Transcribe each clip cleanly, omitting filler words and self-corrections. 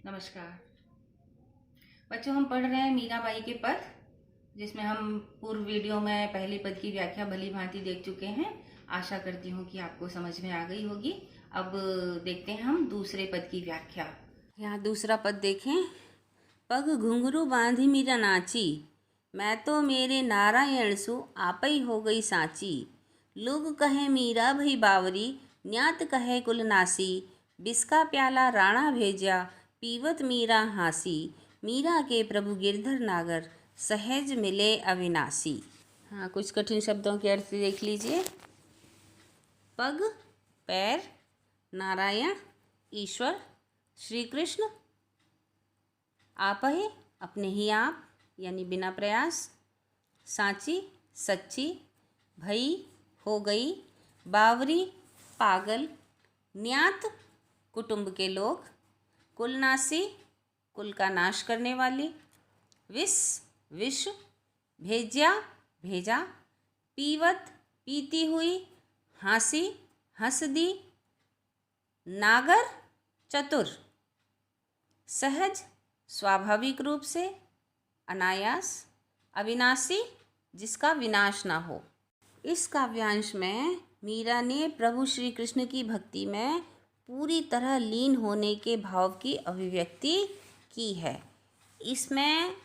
नमस्कार बच्चों, हम पढ़ रहे हैं मीराबाई के पद, जिसमें हम पूर्व वीडियो में पहले पद की व्याख्या भली भांति देख चुके हैं। आशा करती हूँ कि आपको समझ में आ गई होगी। अब देखते हैं हम दूसरे पद की व्याख्या। यहाँ दूसरा पद देखें। पग घुंघरू बांधी मीरा नाची, मैं तो मेरे नारायण सु आपई हो गई सांची। लोग कहे मीरा भई बावरी, न्यात कहे कुल नासी। बिस्का प्याला राणा भेजा, पीवत मीरा हासी। मीरा के प्रभु गिरधर नागर, सहज मिले अविनाशी। हाँ, कुछ कठिन शब्दों के अर्थ देख लीजिए। पग पैर, नारायण ईश्वर, श्री कृष्ण, आपहि अपने ही आप यानी बिना प्रयास, सांची सच्ची, भई हो गई, बावरी पागल, न्यात कुटुंब के लोग, कुलनासी कुल का नाश करने वाली, विश्व भेज्या भेजा, पीवत पीती हुई, हासी हंस दी, नागर चतुर, सहज स्वाभाविक रूप से, अनायास, अविनाशी जिसका विनाश ना हो। इस काव्यांश में मीरा ने प्रभु श्री कृष्ण की भक्ति में पूरी तरह लीन होने के भाव की अभिव्यक्ति की है। इसमें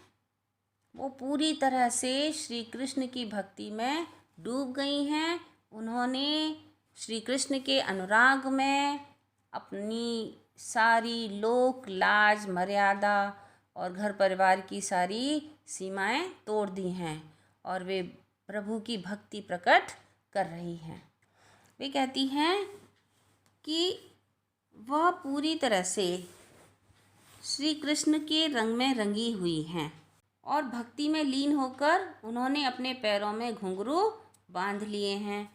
वो पूरी तरह से श्री कृष्ण की भक्ति में डूब गई हैं। उन्होंने श्री कृष्ण के अनुराग में अपनी सारी लोक लाज मर्यादा और घर परिवार की सारी सीमाएं तोड़ दी हैं और वे प्रभु की भक्ति प्रकट कर रही हैं। वे कहती हैं कि वह पूरी तरह से श्री कृष्ण के रंग में रंगी हुई हैं और भक्ति में लीन होकर उन्होंने अपने पैरों में घुंघरू बांध लिए हैं।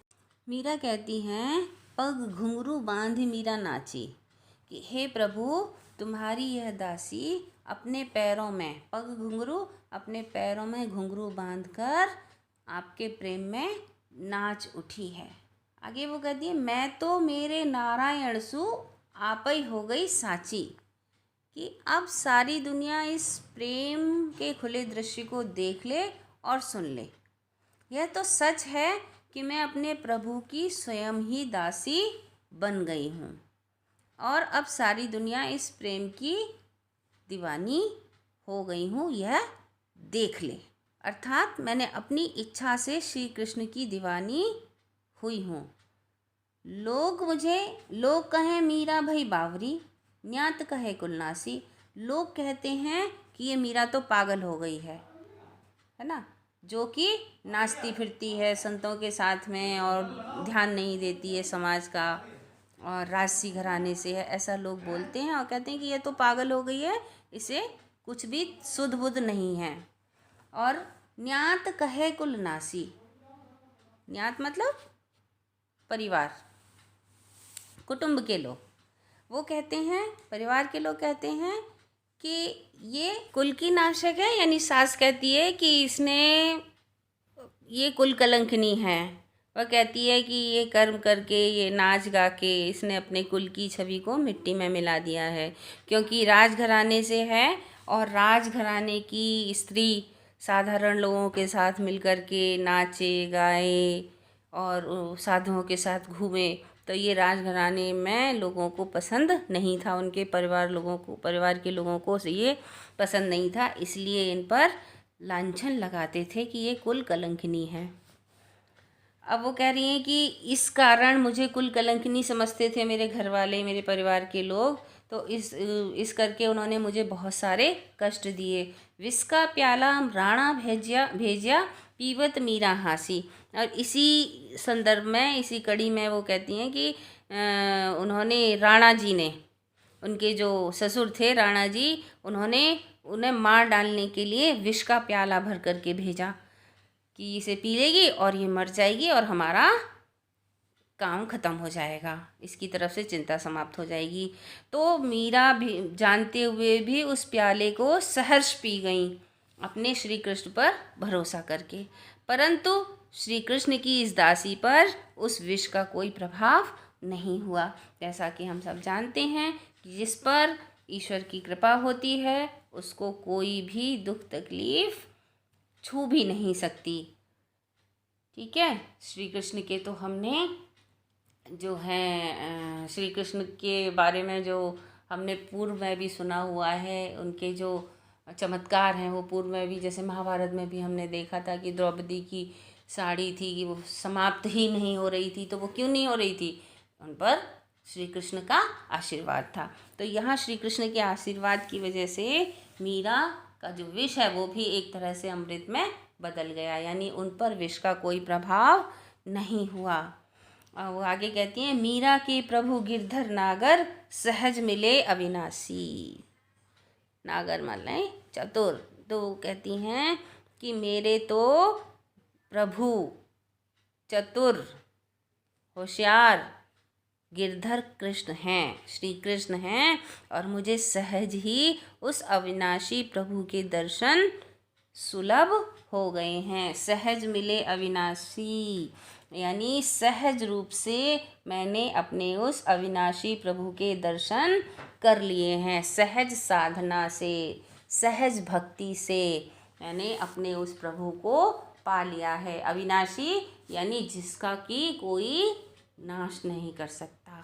मीरा कहती हैं, पग घुंघरू बांध मीरा नाची, कि हे प्रभु तुम्हारी यह दासी अपने पैरों में पग घुंघरू अपने पैरों में घुंघरू बांधकर आपके प्रेम में नाच उठी है। आगे वो कहती है, मैं तो मेरे नारायण सु आपई हो गई साची, कि अब सारी दुनिया इस प्रेम के खुले दृश्य को देख ले और सुन ले। यह तो सच है कि मैं अपने प्रभु की स्वयं ही दासी बन गई हूँ और अब सारी दुनिया इस प्रेम की दीवानी हो गई हूँ, यह देख ले। अर्थात मैंने अपनी इच्छा से श्री कृष्ण की दीवानी हुई हूँ। लोग कहें मीरा भई बावरी, न्यात कहे कुलनासी। लोग कहते हैं कि ये मीरा तो पागल हो गई है ना, जो कि नाचती फिरती है संतों के साथ में और ध्यान नहीं देती है समाज का और राजसी घराने से है, ऐसा लोग बोलते हैं और कहते हैं कि ये तो पागल हो गई है, इसे कुछ भी सुध बुध नहीं है। और न्यात कहे कुलनासी, न्यात मतलब परिवार कुटुंब के लोग, वो कहते हैं, परिवार के लोग कहते हैं कि ये कुल की नाशक है। यानी सास कहती है कि इसने ये कुल कलंकनी है। वह कहती है कि ये कर्म करके ये नाच गा के इसने अपने कुल की छवि को मिट्टी में मिला दिया है, क्योंकि राजघराने से है और राजघराने की स्त्री साधारण लोगों के साथ मिलकर के नाचे गाए और साधुओं के साथ घूमे, तो ये राजघराने में लोगों को पसंद नहीं था, उनके परिवार के लोगों को ये पसंद नहीं था, इसलिए इन पर लांछन लगाते थे कि ये कुल कलंकिनी है। अब वो कह रही हैं कि इस कारण मुझे कुल कलंकिनी समझते थे मेरे घर वाले, मेरे परिवार के लोग, तो इस करके उन्होंने मुझे बहुत सारे कष्ट दिए। विष का प्याला राणा भेजिया पीवत मीरा हासी। और इसी संदर्भ में, इसी कड़ी में वो कहती हैं कि उन्होंने राणा जी ने, उनके जो ससुर थे राणा जी, उन्होंने उन्हें मार डालने के लिए विष का प्याला भर करके भेजा कि इसे पी लेगी और ये मर जाएगी और हमारा काम ख़त्म हो जाएगा, इसकी तरफ से चिंता समाप्त हो जाएगी। तो मीरा भी जानते हुए भी उस प्याले को सहर्ष पी गईं अपने श्री कृष्ण पर भरोसा करके, परंतु श्री कृष्ण की इस दासी पर उस विष का कोई प्रभाव नहीं हुआ। जैसा कि हम सब जानते हैं कि जिस पर ईश्वर की कृपा होती है, उसको कोई भी दुख तकलीफ छू भी नहीं सकती। ठीक है, श्री कृष्ण के तो हमने जो है श्री कृष्ण के बारे में जो हमने पूर्व में भी सुना हुआ है, उनके जो चमत्कार हैं वो पूर्व में भी, जैसे महाभारत में भी हमने देखा था कि द्रौपदी की साड़ी थी कि वो समाप्त ही नहीं हो रही थी। तो वो क्यों नहीं हो रही थी? उन पर श्री कृष्ण का आशीर्वाद था। तो यहाँ श्री कृष्ण के आशीर्वाद की वजह से मीरा का जो विष है वो भी एक तरह से अमृत में बदल गया, यानी उन पर विष का कोई प्रभाव नहीं हुआ। और वो आगे कहती हैं, मीरा के प्रभु गिरधर नागर सहज मिले अविनाशी। नागर माने चतुर। तो कहती हैं कि मेरे तो प्रभु चतुर होशियार गिरधर कृष्ण हैं, श्री कृष्ण हैं, और मुझे सहज ही उस अविनाशी प्रभु के दर्शन सुलभ हो गए हैं। सहज मिले अविनाशी, यानी सहज रूप से मैंने अपने उस अविनाशी प्रभु के दर्शन कर लिए हैं। सहज साधना से, सहज भक्ति से मैंने अपने उस प्रभु को पा लिया है। अविनाशी यानी जिसका कि कोई नाश नहीं कर सकता,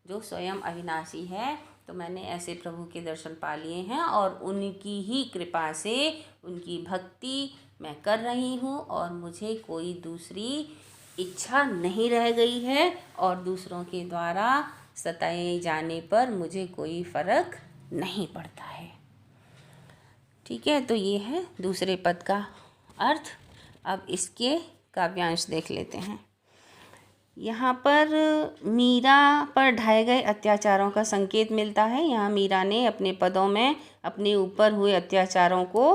जो स्वयं अविनाशी है। तो मैंने ऐसे प्रभु के दर्शन पा लिए हैं और उनकी ही कृपा से उनकी भक्ति मैं कर रही हूँ, और मुझे कोई दूसरी इच्छा नहीं रह गई है, और दूसरों के द्वारा सताए जाने पर मुझे कोई फ़र्क नहीं पड़ता है। ठीक है, तो ये है दूसरे पद का अर्थ। अब इसके काव्यांश देख लेते हैं। यहाँ पर मीरा पर ढाए गए अत्याचारों का संकेत मिलता है। यहाँ मीरा ने अपने पदों में अपने ऊपर हुए अत्याचारों को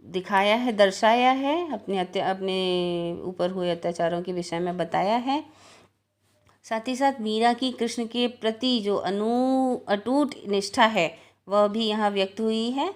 दिखाया है, दर्शाया है, अपने ऊपर हुए अत्याचारों के विषय में बताया है। साथ ही साथ मीरा की कृष्ण के प्रति जो अटूट निष्ठा है वह भी यहाँ व्यक्त हुई है।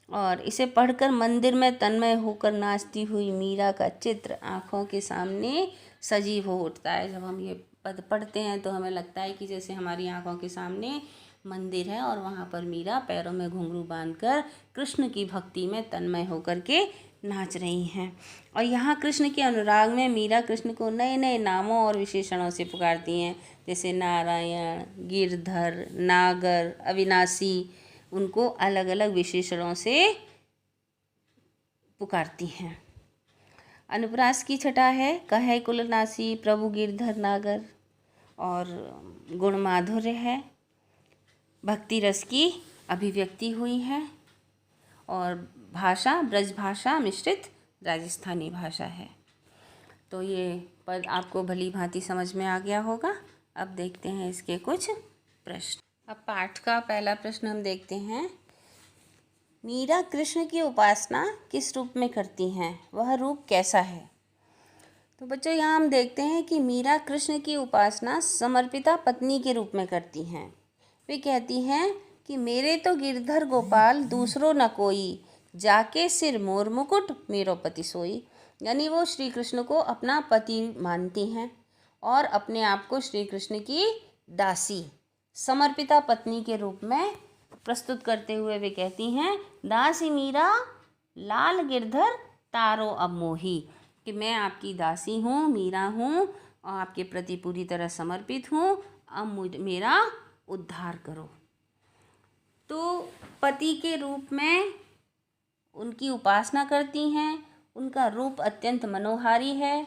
और इसे पढ़कर मंदिर में तन्मय होकर नाचती हुई मीरा का चित्र आँखों के सामने सजीव हो उठता है। जब हम ये पद पढ़ते हैं तो हमें लगता है कि जैसे हमारी आँखों के सामने मंदिर है और वहाँ पर मीरा पैरों में घुंघरू बांधकर कृष्ण की भक्ति में तन्मय होकर के नाच रही हैं। और यहाँ कृष्ण के अनुराग में मीरा कृष्ण को नए नए नामों और विशेषणों से पुकारती हैं, जैसे नारायण, गिरधर, नागर, अविनाशी। उनको अलग अलग विशेषणों से पुकारती हैं। अनुप्रास की छटा है, कहे कुलनासी प्रभु गिरधर नागर, और गुण माधुर्य है, भक्ति रस की अभिव्यक्ति हुई है, और भाषा ब्रज भाषा मिश्रित राजस्थानी भाषा है। तो ये पद आपको भली भांति समझ में आ गया होगा। अब देखते हैं इसके कुछ प्रश्न। अब पाठ का पहला प्रश्न हम देखते हैं। मीरा कृष्ण की उपासना किस रूप में करती हैं? वह रूप कैसा है? तो बच्चों यहाँ हम देखते हैं कि मीरा कृष्ण की उपासना समर्पिता पत्नी के रूप में करती हैं। वे कहती हैं कि मेरे तो गिरधर गोपाल दूसरो न कोई, जाके सिर मोर मुकुट मेरो पति सोई। यानी वो श्री कृष्ण को अपना पति मानती हैं और अपने आप को श्री कृष्ण की दासी, समर्पिता पत्नी के रूप में प्रस्तुत करते हुए वे कहती हैं, दासी मीरा लाल गिरधर तारो अब मोही, कि मैं आपकी दासी हूँ, मीरा हूँ, और आपके प्रति पूरी तरह समर्पित हूँ, अब मेरा उद्धार करो। तो पति के रूप में उनकी उपासना करती हैं। उनका रूप अत्यंत मनोहारी है।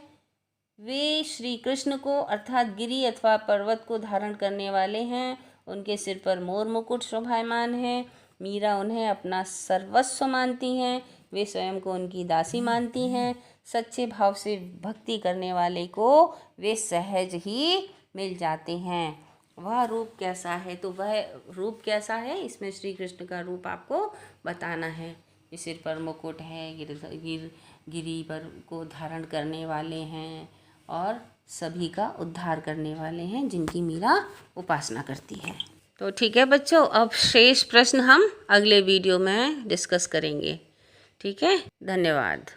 वे श्री कृष्ण को अर्थात गिरी अथवा पर्वत को धारण करने वाले हैं। उनके सिर पर मोर मुकुट शोभायमान है। मीरा उन्हें अपना सर्वस्व मानती हैं। वे स्वयं को उनकी दासी मानती हैं। सच्चे भाव से भक्ति करने वाले को वे सहज ही मिल जाते हैं। वह रूप कैसा है? तो वह रूप कैसा है, इसमें श्री कृष्ण का रूप आपको बताना है। सिर पर मुकुट है, गिरी पर को धारण करने वाले हैं और सभी का उद्धार करने वाले हैं, जिनकी मीरा उपासना करती है। तो ठीक है बच्चों, अब शेष प्रश्न हम अगले वीडियो में डिस्कस करेंगे। ठीक है, धन्यवाद।